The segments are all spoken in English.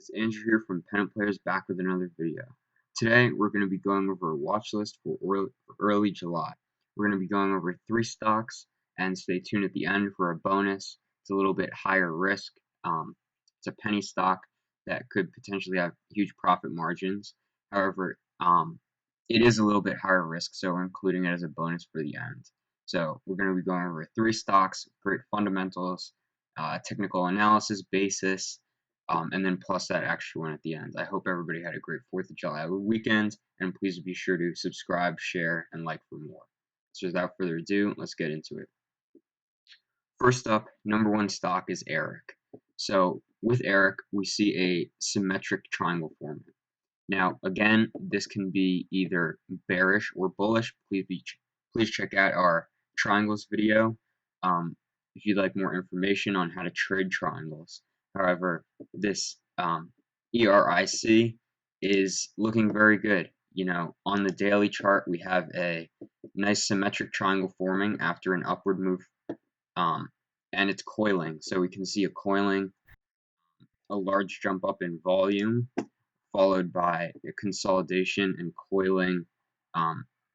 It's Andrew here from Pennant Players, back with another video. Today we're going to be going over a watch list for early July. We're going to be going over 3 stocks, and stay tuned at the end for a bonus. It's a little bit higher risk. It's a penny stock that could potentially have huge profit margins. However, it is a little bit higher risk, so we're including it as a bonus for the end. So we're going to be going over 3 stocks, great fundamentals, technical analysis basis, and then plus that extra one at the end. I hope everybody had a great 4th of July weekend, and please be sure to subscribe, share, and like for more. So without further ado, let's get into it. First up, number 1 stock is Eric. So with Eric, we see a symmetric triangle forming. Now, again, this can be either bearish or bullish. Please check out our triangles video if you'd like more information on how to trade triangles. However, this ERIC is looking very good. You know, on the daily chart, we have a nice symmetric triangle forming after an upward move, and it's coiling. So we can see a coiling, a large jump up in volume, followed by a consolidation and coiling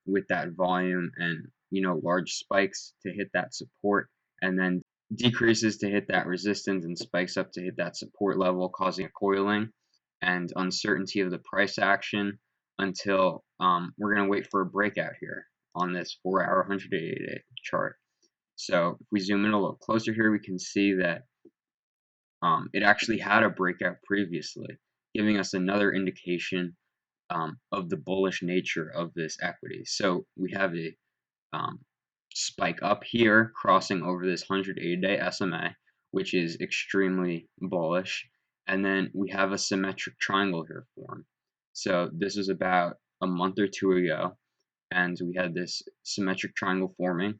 with that volume, and large spikes to hit that support, and then decreases to hit that resistance, and spikes up to hit that support level, causing a coiling and uncertainty of the price action until we're going to wait for a breakout here on this 4-hour 180-day chart. So if we zoom in a little closer here, we can see that it actually had a breakout previously, giving us another indication of the bullish nature of this equity. So we have a spike up here crossing over this 180-day SMA, which is extremely bullish, and then we have a symmetric triangle here formed. So this was about a month or 2 ago, and we had this symmetric triangle forming,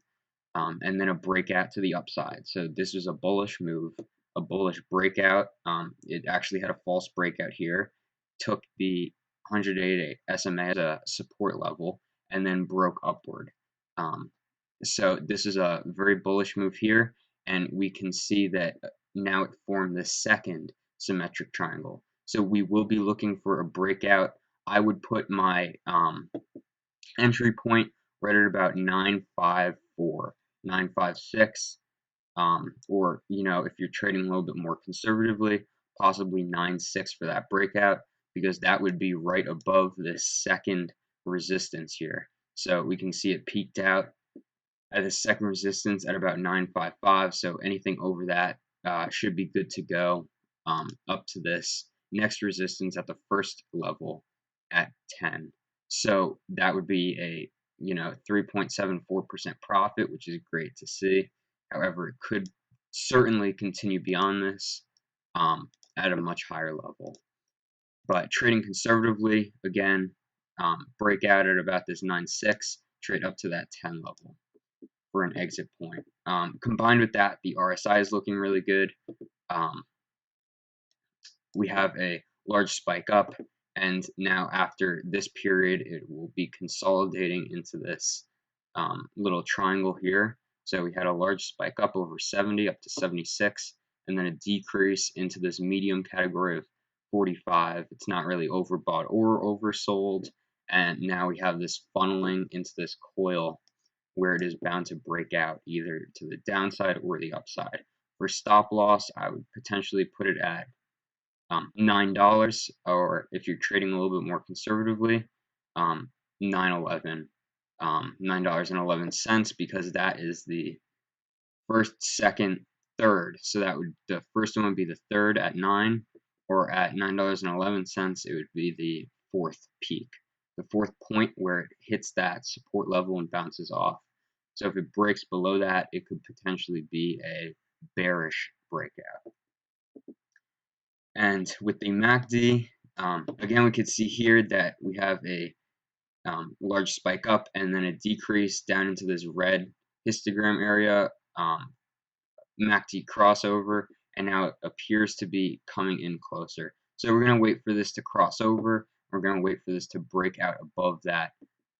and then a breakout to the upside. So this was a bullish move, a bullish breakout. It actually had a false breakout here, took the 180-day SMA as a support level, and then broke upward. So this is a very bullish move here, and we can see that now it formed the second symmetric triangle. So we will be looking for a breakout. I would put my entry point right at about 954, 956, or if you're trading a little bit more conservatively, possibly 9.6 for that breakout, because that would be right above this second resistance here. So we can see it peaked out at the second resistance at about 955. So anything over that should be good to go up to this next resistance at the first level at 10. So that would be a 3.74% profit, which is great to see. However, it could certainly continue beyond this at a much higher level. But trading conservatively, again, breakout at about this 9.6, trade up to that 10 level for an exit point. Combined with that, the RSI is looking really good. We have a large spike up, and now after this period, it will be consolidating into this little triangle here. So we had a large spike up over 70 up to 76, and then a decrease into this medium category of 45. It's not really overbought or oversold, and now we have this funneling into this coil where it is bound to break out either to the downside or the upside. For stop loss, I would potentially put it at $9, or if you're trading a little bit more conservatively, $9.11, $9.11, because that is the first, second, third. So that would, the first one would be the third at 9, or at $9.11 it would be the fourth peak, the fourth point where it hits that support level and bounces off. So if it breaks below that, it could potentially be a bearish breakout. And with the MACD, again, we could see here that we have a large spike up and then a decrease down into this red histogram area, MACD crossover, and now it appears to be coming in closer. So we're going to wait for this to cross over. We're going to wait for this to break out above that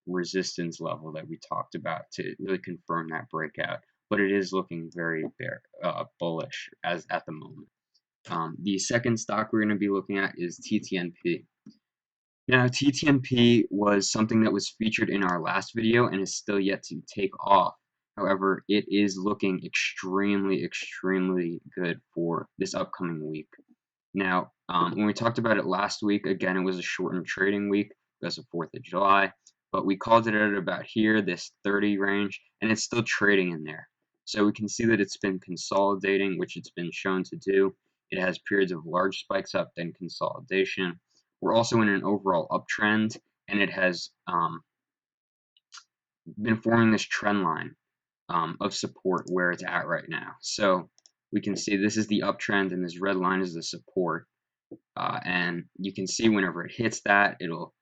resistance level that we talked about to really confirm that breakout. But it is looking very bullish as at the moment. The second stock we're going to be looking at is TTNP. Now, TTNP was something that was featured in our last video and is still yet to take off. However, it is looking extremely, extremely good for this upcoming week. Now, when we talked about it last week, again, it was a shortened trading week because of 4th of July, but we called it at about here, this 30 range, and it's still trading in there. So we can see that it's been consolidating, which it's been shown to do. It has periods of large spikes up, then consolidation. We're also in an overall uptrend, and it has been forming this trend line of support where it's at right now. So we can see this is the uptrend, and this red line is the support. And you can see whenever it hits that, it'll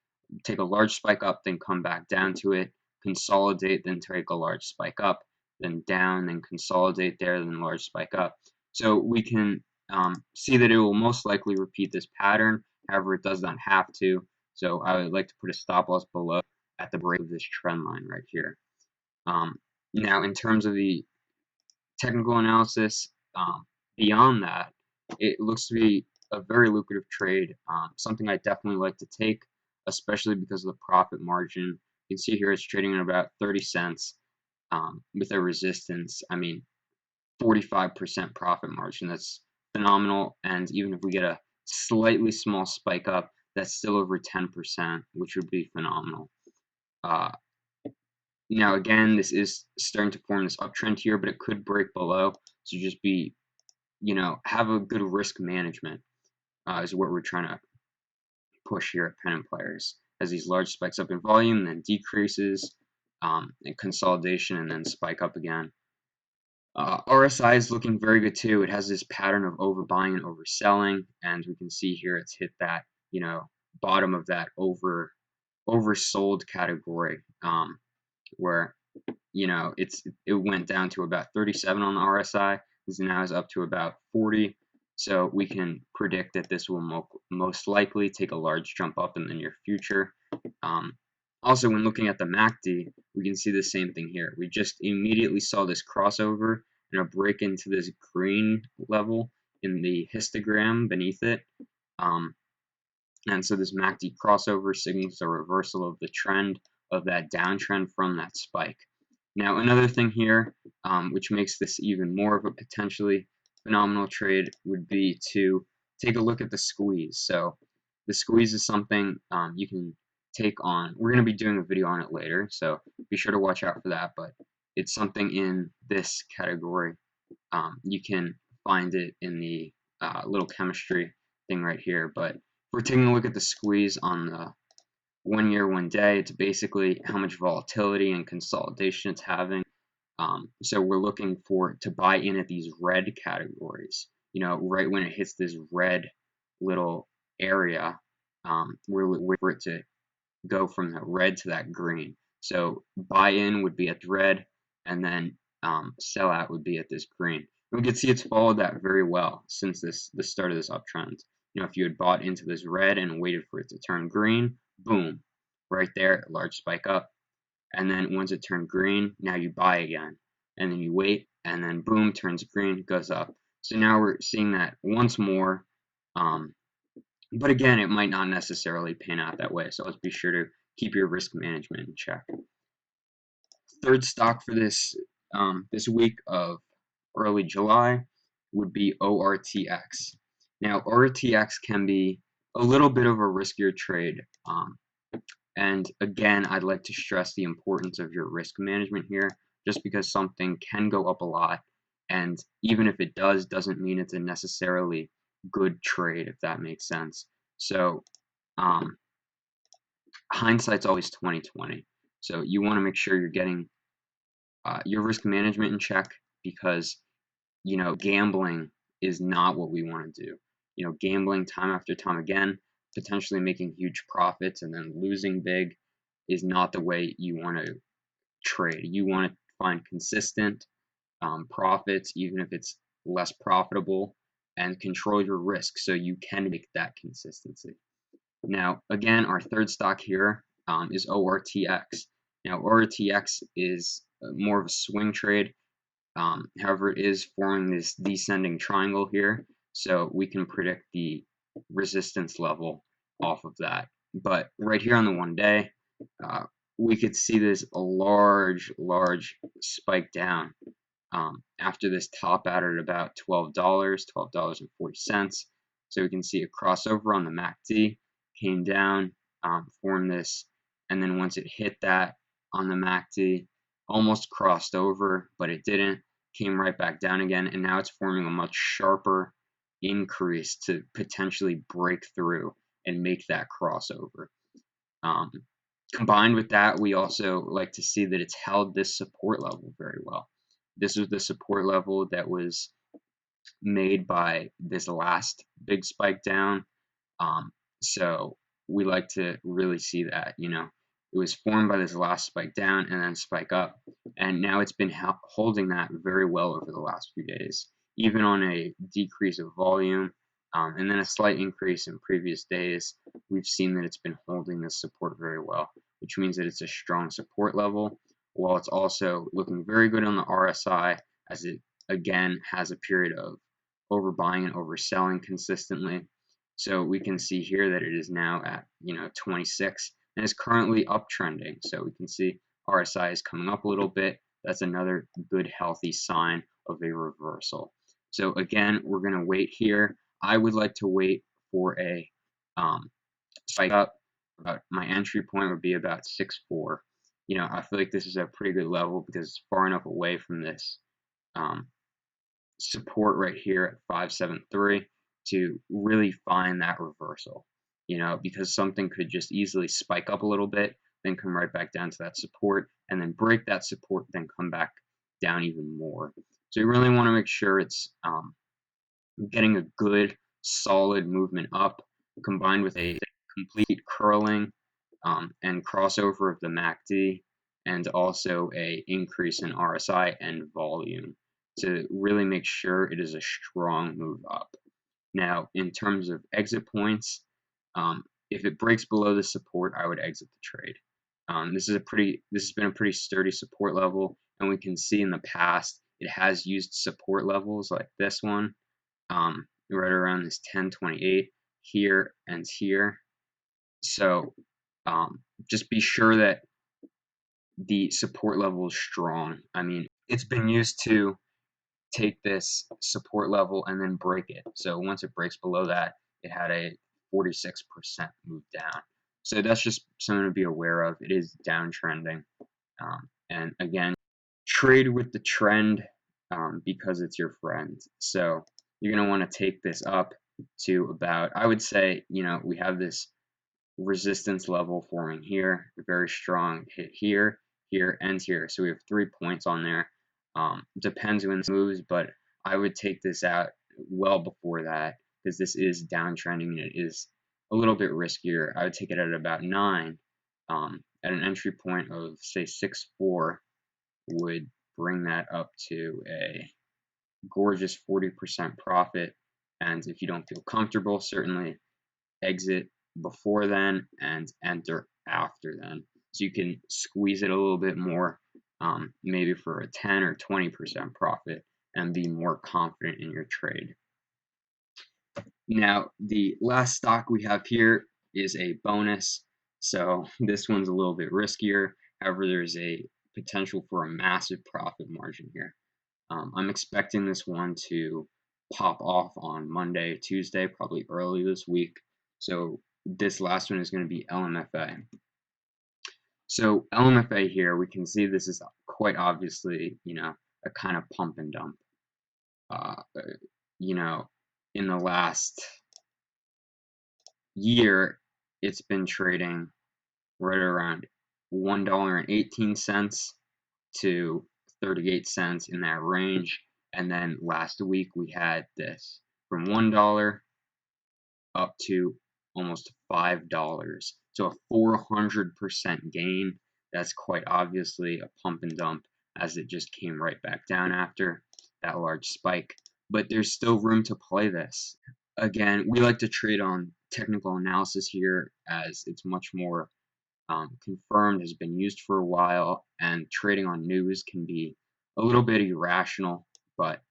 take a large spike up, then come back down to it, consolidate, then take a large spike up, then down, then consolidate there, then large spike up. So we can see that it will most likely repeat this pattern. However, it does not have to. So I would like to put a stop loss below at the break of this trend line right here. Now, in terms of the technical analysis, beyond that, it looks to be a very lucrative trade, something I definitely like to take, especially because of the profit margin. You can see here it's trading at about 30 cents with a resistance. I mean, 45% profit margin. That's phenomenal. And even if we get a slightly small spike up, that's still over 10%, which would be phenomenal. Now, again, this is starting to form this uptrend here, but it could break below. So just be, have a good risk management is what we're trying to push here at Pennant Players. As these large spikes up in volume, then decreases, and consolidation, and then spike up again. RSI is looking very good too. It has this pattern of overbuying and overselling, and we can see here it's hit that, bottom of that oversold category, where it went down to about 37 on the RSI. This now is up to about 40. So we can predict that this will most likely take a large jump up in the near future. Also, when looking at the MACD, we can see the same thing here. We just immediately saw this crossover and a break into this green level in the histogram beneath it. And so this MACD crossover signals a reversal of the trend of that downtrend from that spike. Now, another thing here, which makes this even more of a potentially phenomenal trade, would be to take a look at the squeeze. So the squeeze is something you can take on. We're going to be doing a video on it later, so be sure to watch out for that, but it's something in this category. You can find it in the little chemistry thing right here, but if we're taking a look at the squeeze on the 1 year, 1 day, it's basically how much volatility and consolidation it's having. So we're looking to buy in at these red categories. Right when it hits this red little area, we're waiting for it to go from that red to that green. So buy in would be at the red, and then sell out would be at this green. And we can see it's followed that very well since the start of this uptrend. If you had bought into this red and waited for it to turn green, boom, right there, large spike up. And then once it turned green, now you buy again. And then you wait, and then boom, turns green, goes up. So now we're seeing that once more. But again, it might not necessarily pan out that way. So let's be sure to keep your risk management in check. Third stock for this week of early July would be ORTX. Now, ORTX can be a little bit of a riskier trade. And again, I'd like to stress the importance of your risk management here, just because something can go up a lot. And even if it doesn't mean it's a necessarily good trade, if that makes sense. So hindsight's always 20/20. So you want to make sure you're getting your risk management in check, because gambling is not what we want to do. Gambling time after time again, potentially making huge profits and then losing big, is not the way you want to trade. You want to find consistent profits, even if it's less profitable, and control your risk so you can make that consistency. Now, again, our third stock here is ORTX. Now, ORTX is more of a swing trade. However, it is forming this descending triangle here. so we can predict the resistance level off of that. But right here on the 1 day, uh, we could see this a large spike down after this top out at about $12.40. So we can see a crossover on the MACD, came down, formed this, and then once it hit that on the MACD, almost crossed over, but it didn't, came right back down again, and now it's forming a much sharper increase to potentially break through and make that crossover. Um, Combined with that, we also like to see that it's held this support level very well. This was the support level that was made by this last big spike down. Um, so we like to really see that, it was formed by this last spike down and then spike up, and now it's been holding that very well over the last few days, even on a decrease of volume, and then a slight increase in previous days. We've seen that it's been holding this support very well, which means that it's a strong support level, while it's also looking very good on the RSI, as it again has a period of overbuying and overselling consistently. So we can see here that it is now at 26 and is currently uptrending. So we can see RSI is coming up a little bit. That's another good healthy sign of a reversal. So again, we're going to wait here. I would like to wait for a spike up. About my entry point would be about 6.4. I feel like this is a pretty good level because it's far enough away from this support right here at 573 to really find that reversal, because something could just easily spike up a little bit, then come right back down to that support, and then break that support, then come back down even more. So you really want to make sure it's getting a good, solid movement up, combined with a complete curling and crossover of the MACD, and also a increase in RSI and volume to really make sure it is a strong move up. Now, in terms of exit points, if it breaks below the support, I would exit the trade. This has been a pretty sturdy support level, and we can see in the past it has used support levels like this one, right around this 10.28 here and here. So just be sure that the support level is strong. I mean, it's been used to take this support level and then break it. So once it breaks below that, it had a 46% move down. So that's just something to be aware of. It is downtrending. And again, trade with the trend because it's your friend. So you're going to want to take this up to about, I would say, we have this resistance level forming here, a very strong hit here, here, and here. So we have 3 points on there. Depends when this moves, but I would take this out well before that because this is downtrending and it is a little bit riskier. I would take it at about 9. At an entry point of say 6.4 would bring that up to a gorgeous 40% profit. And if you don't feel comfortable, certainly exit before then and enter after then. So you can squeeze it a little bit more, maybe for a 10 or 20% profit, and be more confident in your trade. Now, the last stock we have here is a bonus. So this one's a little bit riskier. However, there's a potential for a massive profit margin here. I'm expecting this one to pop off on Monday, Tuesday, probably early this week. So this last one is going to be LMFA. So LMFA here, we can see this is quite obviously, a kind of pump and dump. In the last year, it's been trading right around $1.18 to 38 cents in that range. And then last week we had this from $1 up to almost $5. So a 400% gain. That's quite obviously a pump and dump, as it just came right back down after that large spike. But there's still room to play this. Again, we like to trade on technical analysis here, as it's much more confirmed, has been used for a while, and trading on news can be a little bit irrational, but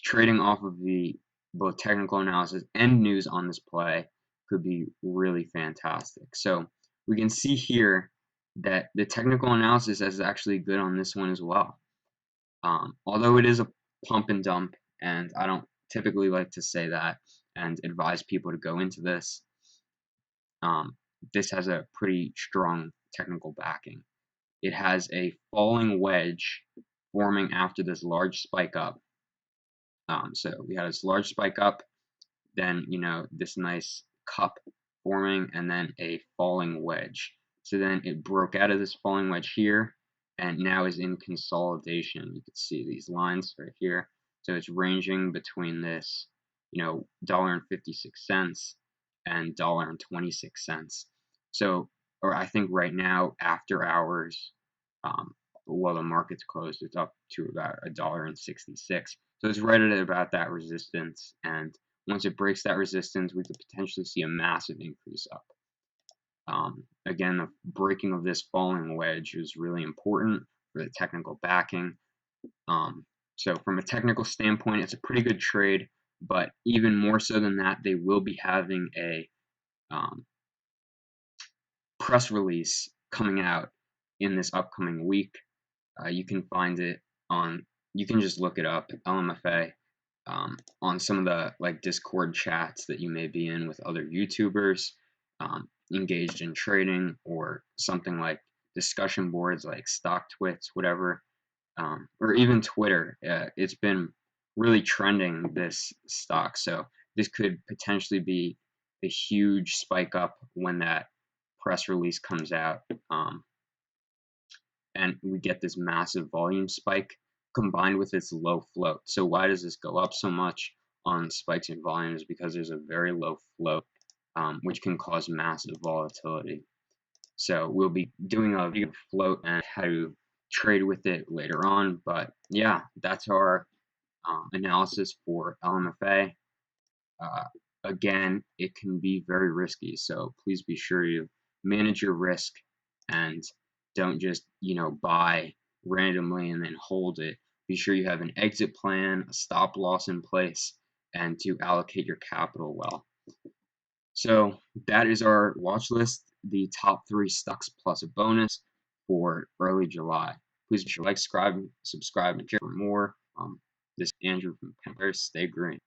trading off of the both technical analysis and news on this play could be really fantastic. So we can see here that the technical analysis is actually good on this one as well. Although it is a pump and dump, and I don't typically like to say that and advise people to go into this, this has a pretty strong technical backing. It has a falling wedge forming after this large spike up. So we had this large spike up, then this nice cup forming, and then a falling wedge. So then it broke out of this falling wedge here, and now is in consolidation. You can see these lines right here. So it's ranging between this, $1.56 and $1.26. So, or I think right now after hours, while the market's closed, it's up to about $1.66. So it's right at about that resistance, and once it breaks that resistance, we could potentially see a massive increase up. Again, the breaking of this falling wedge is really important for the technical backing. So from a technical standpoint, it's a pretty good trade, but even more so than that, they will be having a press release coming out in this upcoming week. You can find it you can just look it up, LMFA, on some of the Discord chats that you may be in with other YouTubers engaged in trading, or something like discussion boards like Stock Twits, whatever, or even Twitter. It's been really trending, this stock, so this could potentially be a huge spike up when that press release comes out, and we get this massive volume spike combined with its low float. So why does this go up so much on spikes in volumes? Because there's a very low float, which can cause massive volatility. So we'll be doing a video float and how to trade with it later on. But yeah, that's our analysis for LMFA. Again, it can be very risky, so please be sure you manage your risk and don't just buy randomly and then hold it. Be sure you have an exit plan, a stop loss in place, and to allocate your capital well. So that is our watch list, the top 3 stocks plus a bonus for early July. Please be sure to like, subscribe, and share for more. This is Andrew from Pennant Players. Stay green.